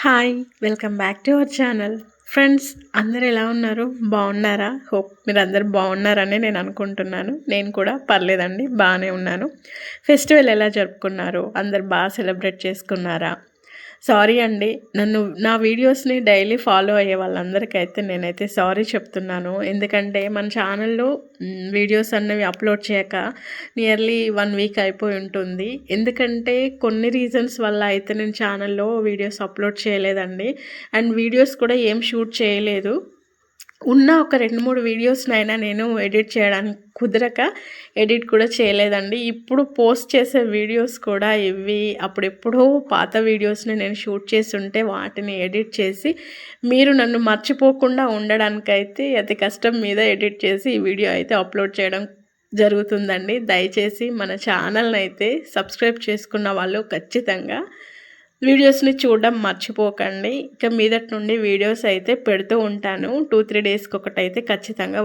Hi! Welcome back to our channel. Friends అందరూ ఎలా ఉన్నారు? బాగున్నారా? హోప్ మీరందరూ బాగున్నారని నేను అనుకుంటున్నాను. నేను కూడా పర్లేదండి బాగానే ఉన్నాను. ఫెస్టివల్ ఎలా జరుపుకున్నారు? అందరూ బాగా సెలబ్రేట్ చేసుకున్నారా? సారీ అండి. నా వీడియోస్‌ని డైలీ ఫాలో అయ్యే వాళ్ళందరికైతే నేనైతే సారీ చెప్తున్నాను. ఎందుకంటే మన ఛానల్‌లో వీడియోస్ అన్నవి అప్‌లోడ్ చేయక నియర్లీ 1 వీక్ అయిపోయి ఉంటుంది. ఎందుకంటే కొన్ని రీజన్స్ వల్ల అయితే నేను ఛానల్‌లో వీడియోస్ అప్‌లోడ్ చేయలేదండి. అండ్ వీడియోస్ కూడా ఏం షూట్ చేయలేదు. ఉన్న ఒక 2, 3 వీడియోస్‌నైనా నేను ఎడిట్ చేయడానికి కుదరక ఎడిట్ కూడా చేయలేదండి. ఇప్పుడు పోస్ట్ చేసే వీడియోస్ కూడా ఇవి అప్పుడెప్పుడో పాత వీడియోస్‌ని నేను షూట్ చేసుంటే వాటిని ఎడిట్ చేసి మీరు నన్ను మర్చిపోకుండా ఉండడానికైతే అతి కష్టం మీద ఎడిట్ చేసి ఈ వీడియో అయితే అప్‌లోడ్ చేయడం జరుగుతుందండి. దయచేసి మన ఛానల్‌నైతే సబ్స్క్రైబ్ చేసుకున్న వాళ్ళు ఖచ్చితంగా వీడియోస్‌ని చూడడం మర్చిపోకండి. ఇక మీదటి నుండి వీడియోస్ అయితే పెడుతూ ఉంటాను. 2, 3 డేస్‌కి ఒకటైతే ఖచ్చితంగా